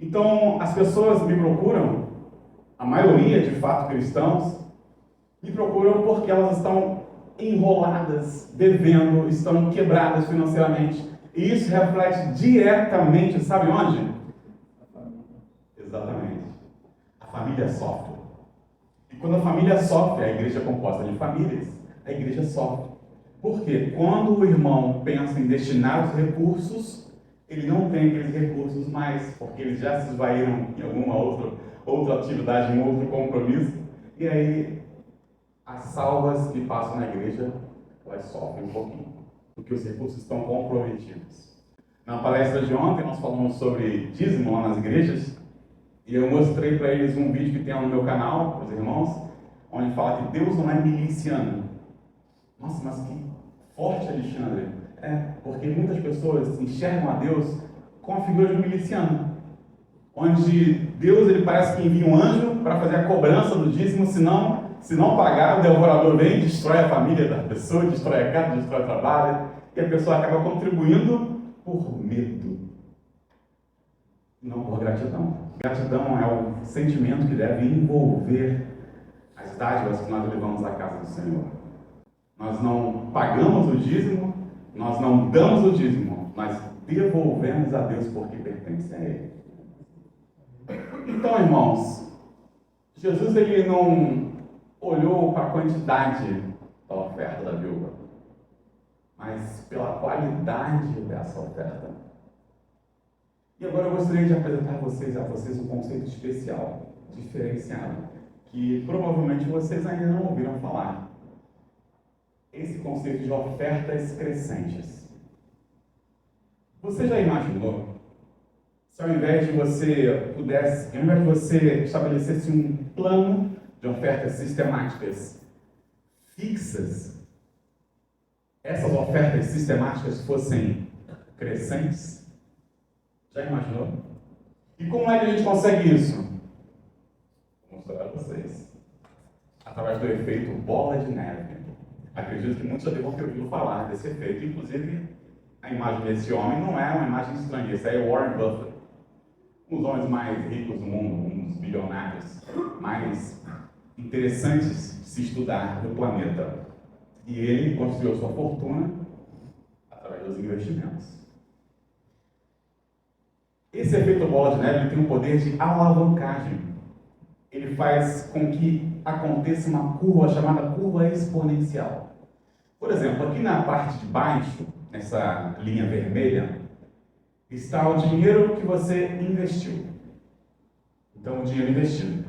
Então, as pessoas me procuram, a maioria de fato cristãos, me procuram porque elas estão enroladas, devendo, estão quebradas financeiramente. E isso reflete diretamente, sabe onde? Exatamente. A família sofre. E quando a família sofre, a igreja é composta de famílias, a igreja sofre. Por quê? Quando o irmão pensa em destinar os recursos, ele não tem aqueles recursos mais, porque eles já se esvaíram em alguma outra atividade, em outro compromisso. E aí, as salvas que passam na igreja, elas sofrem um pouquinho, porque os recursos estão comprometidos. Na palestra de ontem, nós falamos sobre dízimo lá nas igrejas, e eu mostrei para eles um vídeo que tem lá no meu canal, para os irmãos, onde fala que Deus não é miliciano. Nossa, mas que forte, Alexandre. Porque muitas pessoas enxergam a Deus com a figura de um miliciano, onde Deus ele parece que envia um anjo para fazer a cobrança do dízimo, se não pagar, o devorador vem, destrói a família da pessoa, destrói a casa, destrói o trabalho, e a pessoa acaba contribuindo por medo, não por gratidão. Gratidão é o sentimento que deve envolver as dádivas que nós levamos à casa do Senhor. Nós não pagamos o dízimo, nós não damos o dízimo, nós devolvemos a Deus porque pertence a Ele. Então, irmãos, Jesus ele não olhou para a quantidade da oferta da viúva, mas pela qualidade dessa oferta. E agora eu gostaria de apresentar a vocês um conceito especial, diferenciado, que provavelmente vocês ainda não ouviram falar. Esse conceito de ofertas crescentes. Você já imaginou se ao invés de você estabelecesse um plano de ofertas sistemáticas fixas, essas ofertas sistemáticas fossem crescentes? Já imaginou? E como é que a gente consegue isso? Vou mostrar para vocês. Através do efeito bola de neve. Acredito que muitos já devam ter ouvido falar desse efeito. Inclusive, a imagem desse homem não é uma imagem estranha. Esse é Warren Buffett. Um dos homens mais ricos do mundo, um dos bilionários mais interessantes de se estudar no planeta. E ele construiu sua fortuna através dos investimentos. Esse efeito bola de neve tem um poder de alavancagem. Ele faz com que aconteça uma curva chamada curva exponencial. Por exemplo, aqui na parte de baixo, nessa linha vermelha, está o dinheiro que você investiu. Então, o dinheiro investido.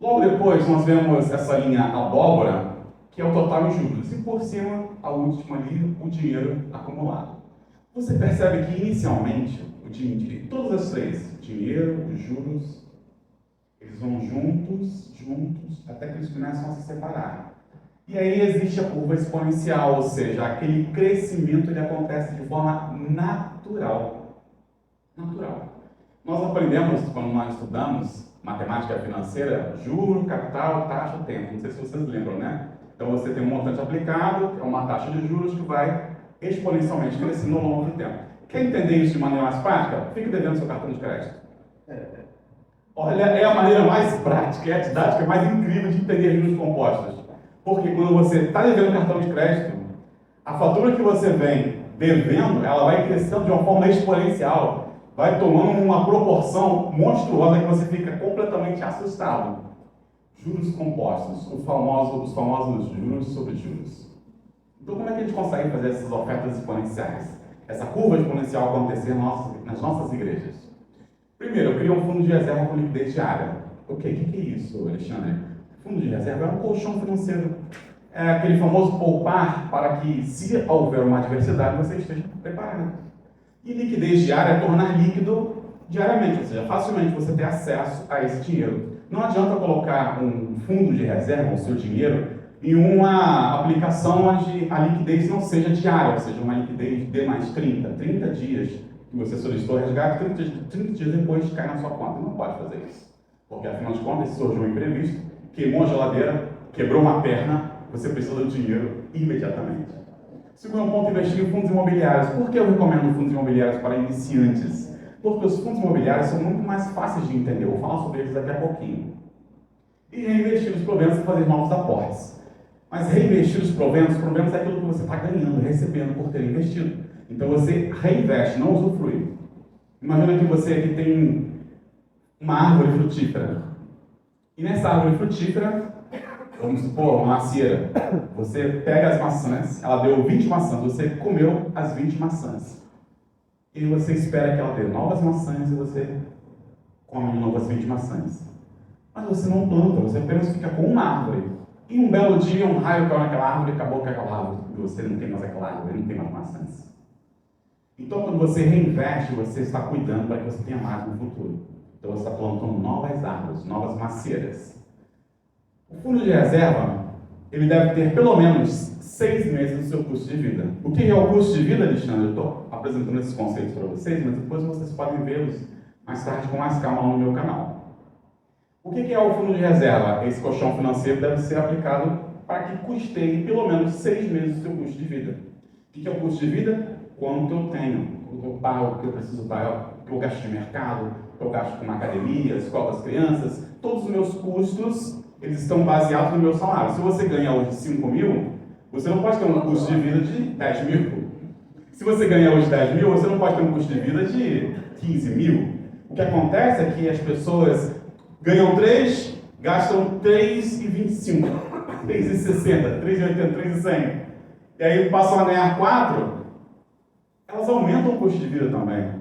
Logo depois, nós vemos essa linha abóbora, que é o total em juros. E por cima, a última ali, o dinheiro acumulado. Você percebe que, inicialmente, todas as três, dinheiro, os juros, eles vão juntos, até que eles começam a se separar. E aí existe a curva exponencial, ou seja, aquele crescimento ele acontece de forma natural. Nós aprendemos, quando nós estudamos matemática financeira, juro, capital, taxa, tempo. Não sei se vocês lembram, né? Então você tem um montante aplicado, é uma taxa de juros que vai exponencialmente crescendo ao longo do tempo. Quer entender isso de maneira mais prática? Fique devendo seu cartão de crédito. Olha, é a maneira mais prática, é a didática mais incrível de entender juros compostos. Porque quando você está devendo cartão de crédito, a fatura que você vem devendo, ela vai crescendo de uma forma exponencial, vai tomando uma proporção monstruosa que você fica completamente assustado. Juros compostos, os famosos juros sobre juros. Então, como é que a gente consegue fazer essas ofertas exponenciais? Essa curva exponencial acontecer nas nossas igrejas? Primeiro, eu crio um fundo de reserva com liquidez diária. O que é isso, Alexandre? Fundo de reserva é um colchão financeiro. É aquele famoso poupar para que, se houver uma adversidade, você esteja preparado. E liquidez diária é tornar líquido diariamente, ou seja, facilmente você ter acesso a esse dinheiro. Não adianta colocar um fundo de reserva, o seu dinheiro, em uma aplicação onde a liquidez não seja diária, ou seja, uma liquidez de mais 30 dias que você solicitou resgate, 30 dias depois cai na sua conta. Não pode fazer isso, porque afinal de contas, se surgiu um imprevisto, queimou a geladeira, quebrou uma perna, você precisa do dinheiro imediatamente. Segundo ponto, investir em fundos imobiliários. Por que eu recomendo fundos imobiliários para iniciantes? Porque os fundos imobiliários são muito mais fáceis de entender. Eu vou falar sobre eles daqui a pouquinho. E reinvestir os proventos e fazer novos aportes. Mas reinvestir os proventos é aquilo que você está ganhando, recebendo por ter investido. Então você reinveste, não usufrui. Imagina que você aqui tem uma árvore frutífera. E nessa árvore frutífera, vamos supor, uma macieira. Você pega as maçãs, ela deu 20 maçãs, você comeu as 20 maçãs. E você espera que ela dê novas maçãs e você come de novo as 20 maçãs. Mas você não planta, você apenas fica com uma árvore. E um belo dia, um raio caiu naquela árvore e acabou com aquela árvore. E você não tem mais aquela árvore, não tem mais maçãs. Então, quando você reinveste, você está cuidando para que você tenha mais no futuro. Então, você está plantando novas árvores, novas macieiras. O fundo de reserva, ele deve ter pelo menos 6 meses do seu custo de vida. O que é o custo de vida, Alexandre? Eu estou apresentando esses conceitos para vocês, mas depois vocês podem vê-los mais tarde com mais calma no meu canal. O que é o fundo de reserva? Esse colchão financeiro deve ser aplicado para que custeie pelo menos 6 meses do seu custo de vida. O que é o custo de vida? Quanto eu tenho, o eu pago, o que eu preciso pagar, o que eu gasto de mercado, o que eu gasto com academia, escola das crianças, todos os meus custos, eles estão baseados no meu salário. Se você ganha hoje 5 mil, você não pode ter um custo de vida de 10 mil. Se você ganha hoje 10 mil, você não pode ter um custo de vida de 15 mil. O que acontece é que as pessoas ganham 3, gastam 3,25, 3,60, 3,80, 3,100. E aí passam a ganhar 4, elas aumentam o custo de vida também.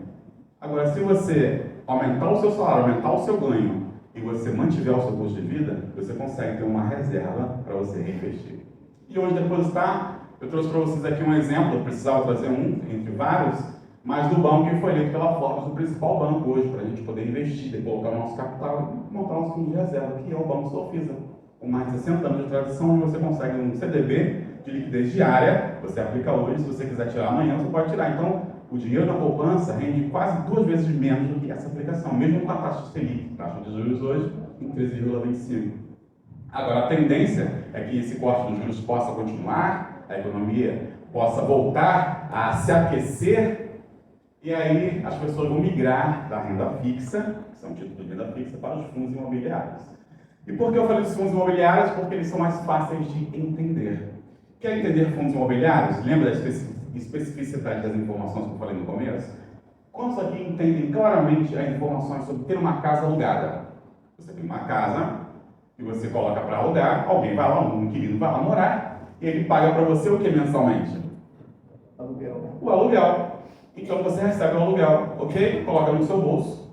Agora, se você aumentar o seu salário, aumentar o seu ganho, e você mantiver o seu custo de vida, você consegue ter uma reserva para você reinvestir. E hoje, depositar, eu trouxe para vocês aqui um exemplo, eu precisava trazer um entre vários, mas do banco que foi eleito pela Forbes, o principal banco hoje, para a gente poder investir, colocar o nosso capital e montar nosso fundo de reserva, que é o Banco Sofisa. Com mais de 60 anos de tradição, você consegue um CDB de liquidez diária, você aplica hoje, se você quiser tirar amanhã, você pode tirar. Então, o dinheiro na poupança rende quase 2 vezes menos do que essa aplicação, mesmo com a taxa de Selic, taxa de juros hoje, em 13,25. Agora, a tendência é que esse corte dos juros possa continuar, a economia possa voltar a se aquecer, e aí as pessoas vão migrar da renda fixa, que são títulos de renda fixa, para os fundos imobiliários. E por que eu falei dos fundos imobiliários? Porque eles são mais fáceis de entender. Quer entender fundos imobiliários? Lembra da especificidade das informações que eu falei no começo? Quantos aqui entendem claramente as informações sobre ter uma casa alugada? Você tem uma casa que você coloca para alugar, alguém vai lá, um inquilino vai lá morar, e ele paga para você o que mensalmente? Aluguel. O aluguel. Então você recebe o aluguel, ok? Coloca no seu bolso.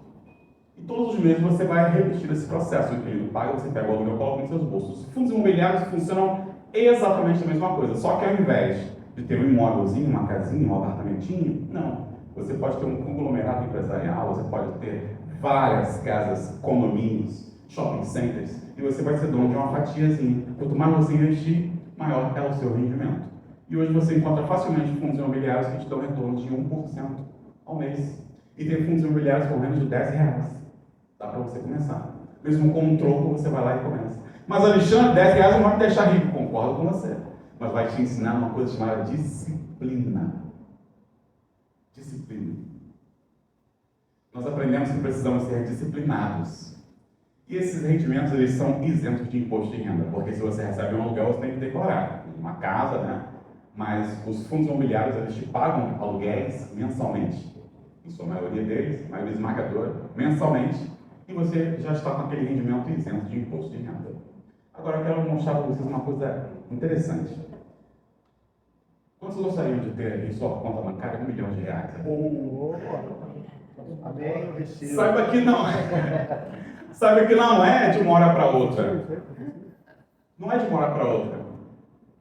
E todos os meses você vai repetir esse processo. O inquilino paga, você pega o aluguel e coloca nos seus bolsos. Os fundos imobiliários funcionam exatamente a mesma coisa, só que ao invés de ter um imóvelzinho, uma casinha, um apartamentinho, não. Você pode ter um conglomerado empresarial, você pode ter várias casas, condomínios, shopping centers, e você vai ser dono de uma fatiazinha. Quanto mais você investir, maior é o seu rendimento. E hoje você encontra facilmente fundos imobiliários que te dão retornos de 1% ao mês. E tem fundos imobiliários com menos de R$10. Dá para você começar. Mesmo com um troco, você vai lá e começa. Mas, Alexandre, R$10 não vai me deixar rico. Concordo com você. Mas vai te ensinar uma coisa chamada disciplina. Disciplina. Nós aprendemos que precisamos ser disciplinados. E esses rendimentos, eles são isentos de imposto de renda. Porque se você recebe um aluguel, você tem que declarar. Uma casa, né? Mas os fundos imobiliários, eles te pagam aluguéis mensalmente. Em sua maioria deles, maioria esmagadora, mensalmente. E você já está com aquele rendimento isento de imposto de renda. Agora eu quero mostrar para vocês uma coisa interessante. Quantos gostariam de ter em sua conta bancária R$1 milhão? Saiba que não é. Saiba que não é de uma hora para outra. Não é de uma hora para outra.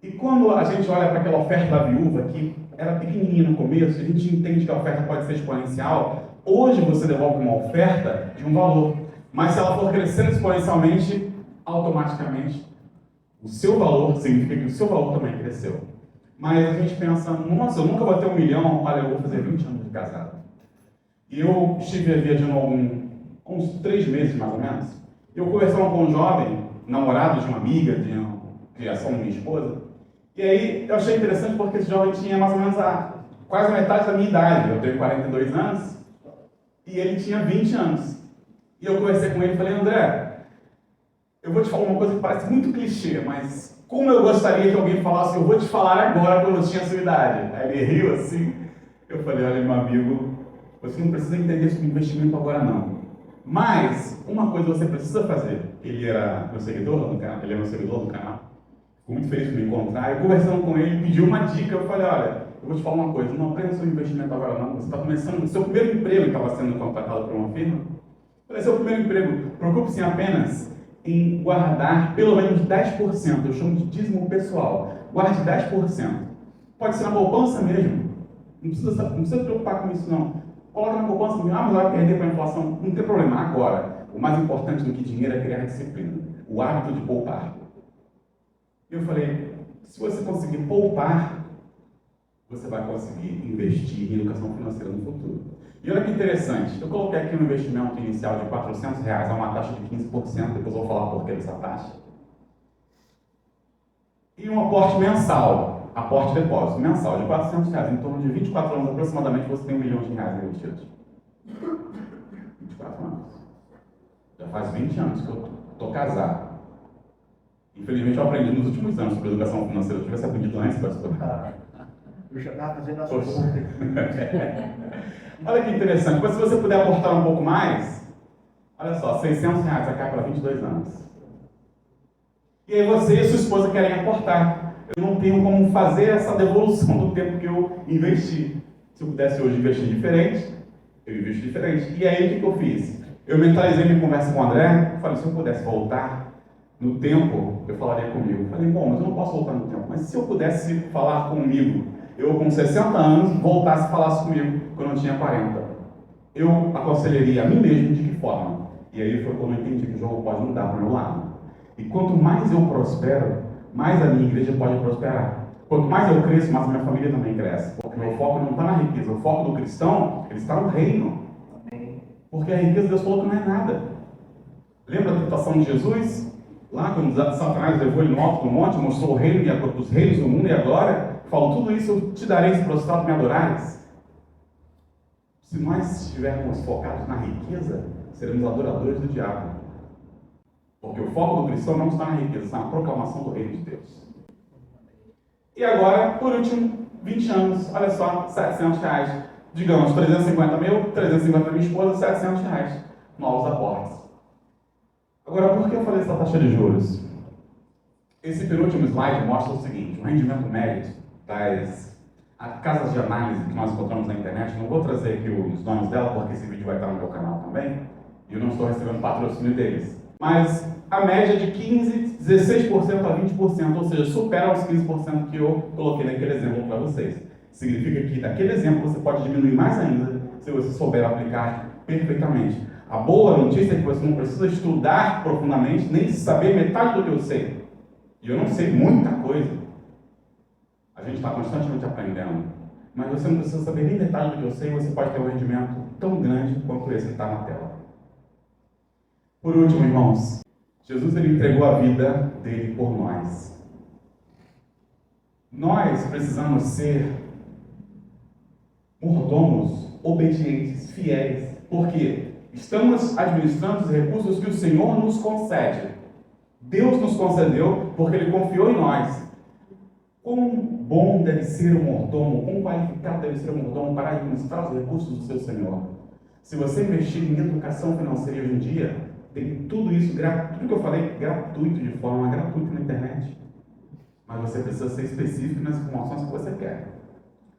E quando a gente olha para aquela oferta da viúva, que era pequenininha no começo, a gente entende que a oferta pode ser exponencial. Hoje você devolve uma oferta de um valor, mas se ela for crescendo exponencialmente, automaticamente o seu valor significa que o seu valor também cresceu. Mas a gente pensa, nossa, eu nunca vou ter R$1 milhão, olha, eu vou fazer 20 anos de casado. E eu estive viajando há uns 3 meses mais ou menos. Eu conversando com um jovem, namorado de uma amiga, de uma criação da minha esposa. E aí eu achei interessante porque esse jovem tinha mais ou menos quase a metade da minha idade. Eu tenho 42 anos. e ele tinha 20 anos. E eu conversei com ele e falei, André, eu vou te falar uma coisa que parece muito clichê, mas como eu gostaria que alguém falasse, eu vou te falar agora quando eu tinha a sua idade. Aí ele riu assim. Eu falei, olha, meu amigo, você não precisa entender sobre investimento agora não. Mas, uma coisa você precisa fazer. Ele era meu seguidor no canal, ele é meu seguidor no canal. Fico muito feliz por me encontrar. Eu conversando com ele, pediu uma dica. Eu falei, olha, eu vou te falar uma coisa, não aprenda sobre investimento agora não. Você está começando, seu primeiro emprego estava sendo contratado por uma firma. Eu falei, seu primeiro emprego, preocupe-se apenas em guardar pelo menos 10%. Eu chamo de dízimo pessoal. Guarde 10%. Pode ser na poupança mesmo. Não precisa se preocupar com isso não. Coloca na poupança, mas vai perder para a inflação. Não tem problema. Agora, o mais importante do que dinheiro é criar disciplina. O hábito de poupar. Eu falei, se você conseguir poupar, você vai conseguir investir em educação financeira no futuro. E olha que interessante, eu coloquei aqui um investimento inicial de R$400 a uma taxa de 15%, depois eu vou falar por que dessa taxa. E um aporte mensal, aporte depósito mensal de R$400, em torno de 24 anos aproximadamente, você tem R$1 milhão investidos. 24 anos. Já faz 20 anos que eu estou casado. Infelizmente eu aprendi nos últimos anos sobre educação financeira. Se eu tivesse aprendido antes, pastor. Eu já estava fazendo as coisas. Olha que interessante, mas se você puder aportar um pouco mais, olha só, R$600 acaba para 22 anos. E aí você e sua esposa querem aportar. Eu não tenho como fazer essa devolução do tempo que eu investi. Se eu pudesse hoje investir diferente, eu investo diferente. E aí o que eu fiz? Eu mentalizei minha conversa com o André, falei, se eu pudesse voltar no tempo, eu falaria comigo. Eu falei, bom, mas eu não posso voltar no tempo. Mas se eu pudesse falar comigo, eu com 60 anos, voltasse e falasse comigo quando eu tinha 40. Eu aconselharia a mim mesmo de que forma? E aí foi quando eu entendi que o jogo pode mudar para o meu lado. E quanto mais eu prospero, mais a minha igreja pode prosperar. Quanto mais eu cresço, mais a minha família também cresce. Porque o meu foco não está na riqueza. O foco do cristão, ele está no reino. Porque a riqueza, Deus falou que não é nada. Lembra a tentação de Jesus? Lá, quando Satanás levou ele no alto do monte, mostrou o reino e os reinos do mundo e a glória, falou, tudo isso eu te darei se prostrado me adorares. Se nós estivermos focados na riqueza, seremos adoradores do diabo. Porque o foco do cristão não está na riqueza, está na proclamação do reino de Deus. E agora, por último, 20 anos, olha só, R$700. Digamos, 350 mil, 350 minha esposa, R$700. Novos aportes. Agora, por que eu falei essa taxa de juros? Esse penúltimo slide mostra o seguinte, o rendimento médio das casas de análise que nós encontramos na internet. Não vou trazer aqui os nomes dela, porque esse vídeo vai estar no meu canal também, e eu não estou recebendo patrocínio deles. Mas a média de 15%, 16% a 20%, ou seja, supera os 15% que eu coloquei naquele exemplo para vocês. Significa que daquele exemplo você pode diminuir mais ainda, se você souber aplicar perfeitamente. A boa notícia é que você não precisa estudar profundamente, nem saber metade do que eu sei. E eu não sei muita coisa. A gente está constantemente aprendendo. Mas você não precisa saber nem metade do que eu sei, você pode ter um rendimento tão grande quanto esse que está na tela. Por último, irmãos, Jesus ele entregou a vida dele por nós. Nós precisamos ser mordomos, obedientes, fiéis. Por quê? Estamos administrando os recursos que o Senhor nos concede. Deus nos concedeu porque Ele confiou em nós. Quão bom deve ser o mordomo, quão qualificado deve ser o mordomo para administrar os recursos do seu Senhor. Se você investir em educação financeira hoje em dia, tem tudo isso, tudo que eu falei, gratuito, de forma gratuita na internet. Mas você precisa ser específico nas informações que você quer.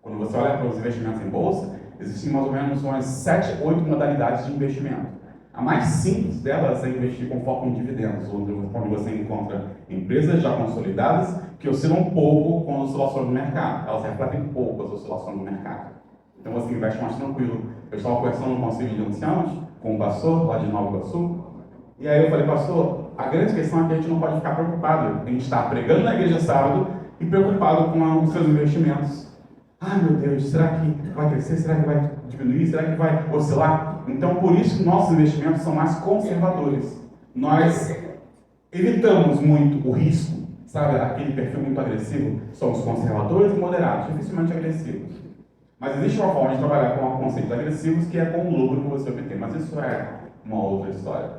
Quando você olha para os investimentos em bolsa, existem mais ou menos umas 7, 8 modalidades de investimento. A mais simples delas é investir com foco em dividendos, onde você encontra empresas já consolidadas que oscilam pouco com as oscilações do mercado. Elas refletem pouco as oscilações do mercado. Então você investe mais tranquilo. Eu estava conversando no conselho de anciãos com um pastor lá de Nova Iguaçu, e aí eu falei, pastor, a grande questão é que a gente não pode ficar preocupado. A gente está pregando na igreja sábado e preocupado com os seus investimentos. Ah, meu Deus, será que vai crescer? Será que vai diminuir? Será que vai oscilar? Então, por isso que nossos investimentos são mais conservadores. Nós evitamos muito o risco, sabe? Aquele perfil muito agressivo. Somos conservadores e moderados, dificilmente agressivos. Mas existe uma forma de trabalhar com conceitos agressivos que é com o lucro que você obtém, mas isso é uma outra história.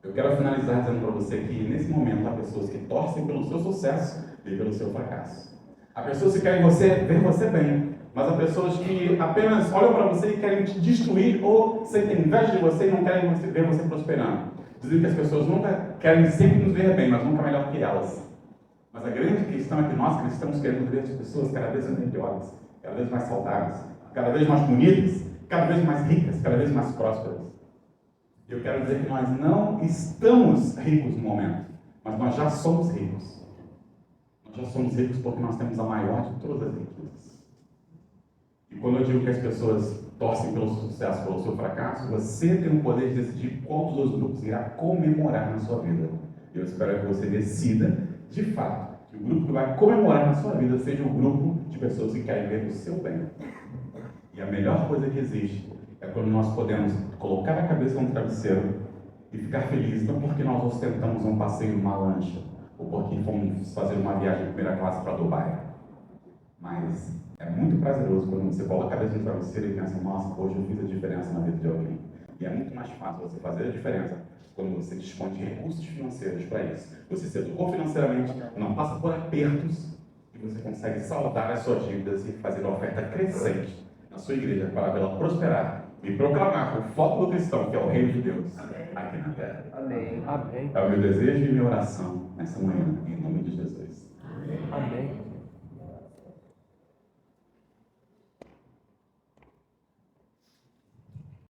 Eu quero finalizar dizendo para você que nesse momento há pessoas que torcem pelo seu sucesso e pelo seu fracasso. Há pessoas que querem ver você bem, mas há pessoas que apenas olham para você e querem te destruir ou sentem inveja de você e não querem ver você prosperando. Dizem que as pessoas nunca querem sempre nos ver bem, mas nunca melhor que elas. Mas a grande questão é que nós cristãos queremos ver as pessoas cada vez melhores, cada vez mais saudáveis, cada vez mais bonitas, cada vez mais ricas, cada vez mais prósperas. E eu quero dizer que nós não estamos ricos no momento, mas nós já somos ricos. Nós já somos ricos porque nós temos a maior de todas as riquezas. E quando eu digo que as pessoas torcem pelo seu sucesso, pelo seu fracasso, você tem o poder de decidir qual dos grupos irá comemorar na sua vida. Eu espero que você decida, de fato, que o grupo que vai comemorar na sua vida seja um grupo de pessoas que querem ver o seu bem. E a melhor coisa que existe é quando nós podemos colocar a cabeça no travesseiro e ficar felizes, não porque nós ostentamos um passeio numa lancha, ou porque fomos fazer uma viagem de primeira classe para Dubai. Mas é muito prazeroso quando você coloca a cabeça no travesseiro e pensa, nossa, hoje eu fiz a diferença na vida de alguém. E é muito mais fácil você fazer a diferença quando você dispõe de recursos financeiros para isso. Você se educou financeiramente, não passa por apertos, e você consegue saldar as suas dívidas e fazer uma oferta crescente na sua igreja para vê-la prosperar e proclamar o foco do cristão, que é o reino de Deus, aqui na terra. Amém. Amém. É o meu desejo e minha oração nessa manhã, em nome de Jesus. Amém.